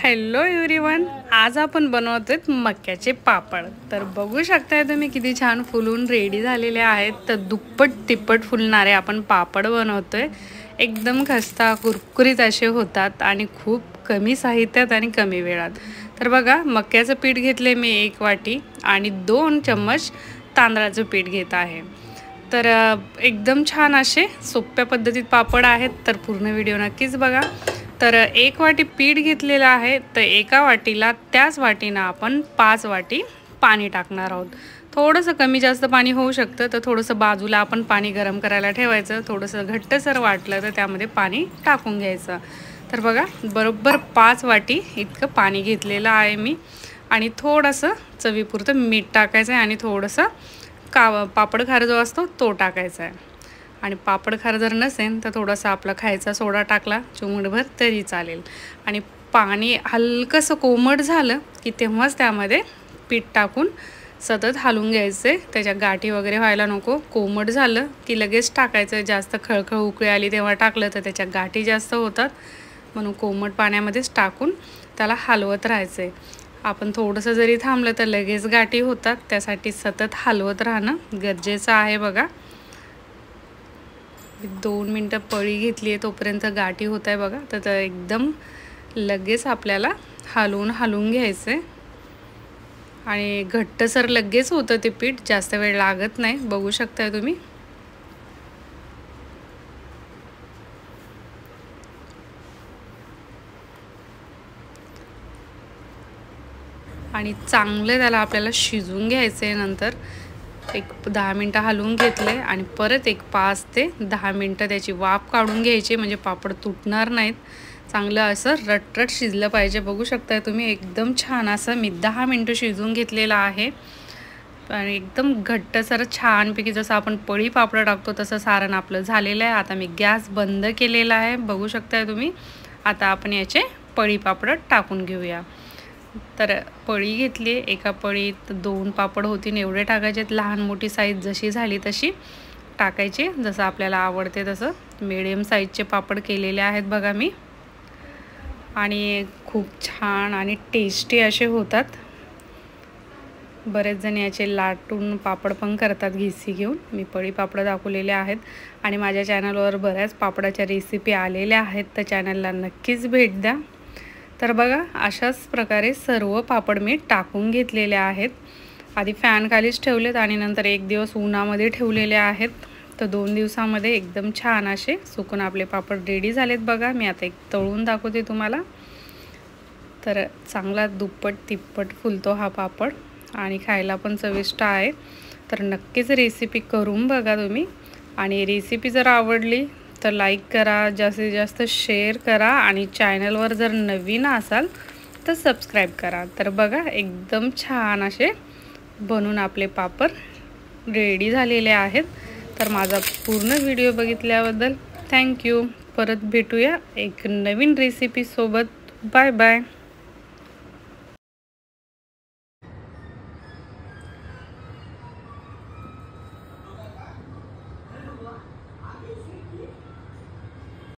Hello everyone, आज आपण बनवतोय मक्याचे पापड। तर बघू शकताय तुम्ही किती छान फुलून रेडी झालेले आहेत। तर दुप्पट तिप्पट फुलणारे आपण पापड बनवतोय। एकदम खस्ता कुरकुरीत असे होतात आणि खूप कमी साहित्यात आणि कमी वेळात। तर बघा, मक्याचं पीठ घेतले मी 1 वाटी आणि 2 चम्मच तांदळाचं पीठ घेत आहे। तर एकदम छान असे सोप्या पद्धतीत पापड आहेत। तर पूर्ण व्हिडिओ नक्कीच बघा। तर 1 वाटी पीठ घेतलेलं आहे। तर एका वाटीला त्याच वाटीनं आपण 5 वाटी पाणी टाकणार आहोत। थोडंसं कमी जास्त पाणी होऊ शकतं, तर थोडंसं बाजूला आपण पाणी गरम करायला ठेवायचं। थोडंसं घट्टसर वाटलं तर त्यामध्ये पाणी टाकून घ्यायचं। तर बघा, बरोबर 5 वाटी इतकं पाणी घेतलेलं आहे मी आणि थोडंसं चवीपुरतं मीठ टाकायचं आहे आणि थोडंसं पापड खार जो असतो तो टाकायचा आहे। आणि पापड खार जर नसेल तर थोडासा आपला खायचा सोडा टाकला चिमूटभर तरी चालेल। आणि पाणी हलकंसं कोमट झालं की तेव्हाच त्यामध्ये पीठ टाकून सतत हलवून घ्यायचे। त्याच्या गाठी वगैरे व्हायला नको। कोमट झालं की लगेच टाकायचं। जास्त खळखळ उकळी आली तेव्हा टाकलं तर त्याच्या गाठी जास्त होतात, म्हणून कोमट पाण्यामध्येच टाकून त्याला हलवत राहायचं। आपण थोडंसं जरी थांबलं तर लगेच गाठी होतात, त्यासाठी सतत हलवत राहणं गरजेचं आहे। बघा, 2 मिनिटं पळी घेतली आहे तोपर्यंत गाठी होत आहे बघा। तर एकदम लगेच आपल्याला हलवून घ्यायचं आणि घट्टसर लगेच होतं ते पीठ, जास्त वेळ लागत नाही। बघू शकताय तुम्ही। आणि चांगलं त्याला आपल्याला शिजवून घ्यायचं आहे। नंतर एक 10 मिनिटं हलवून घेतले आणि परत एक 5 ते 10 मिनिटं त्याची वाफ काढून घ्यायची, म्हणजे पापड तुटणार नाहीत। चांगलं असं रटरट शिजलं पाहिजे। बघू शकताय तुम्ही, एकदम छान असं मी 10 मिनिटं शिजवून घेतलेलं आहे आणि एकदम घट्टसर छानपैकी जसं आपण पळी पापड टाकतो तसं सारण आपलं झालेलं आहे। आता मी गॅस बंद केलेला आहे, बघू शकताय तुम्ही। आता आपण याचे पळी पापड टाकून घेऊया। तर पळी घेतली, एका पळीत 2 पापड होतील एवढे टाकायचे। लहान मोठी साईज जशी झाली तशी टाकायची, जसं आपल्याला आवडते तसं। मीडियम साईजचे पापड केलेले आहेत बघा मी, आणि खूप छान आणि टेस्टी असे होतात। बरेच जण याचे लाटून पापड पण करतात घिसी घेऊन। मी पळी पापड दाखवलेले आहेत आणि माझ्या चॅनलवर बऱ्याच पापडाच्या रेसिपी आलेल्या आहेत, तर चॅनलला नक्कीच भेट द्या। तर बघा, अशाच प्रकारे सर्व पापड मी टाकून घेतलेले आहेत। आधी फॅन खालीच ठेवलेत आणि नंतर 1 दिवस उन्हामध्ये ठेवलेले आहेत। तर 2 दिवसामध्ये एकदम छान असे सुकून आपले पापड रेडी झालेत बघा। मी आता एक तळून दाखवते तुम्हाला। तर चांगला दुप्पट तिप्पट फुलतो हा पापड आणि खायला पण चविष्ट आहे। तर नक्कीच रेसिपी करून बघा तुम्ही। आणि रेसिपी जर आवडली तर लाईक करा, जास्तीत जास्त शेअर करा आणि चॅनलवर जर नवीन असाल तर सबस्क्राईब करा। तर बघा, एकदम छान असे बनून आपले पापड रेडी झालेले आहेत। तर माझा पूर्ण व्हिडिओ बघितल्याबद्दल थँक्यू। परत भेटूया एक नवीन रेसिपी सोबत। Bye bye.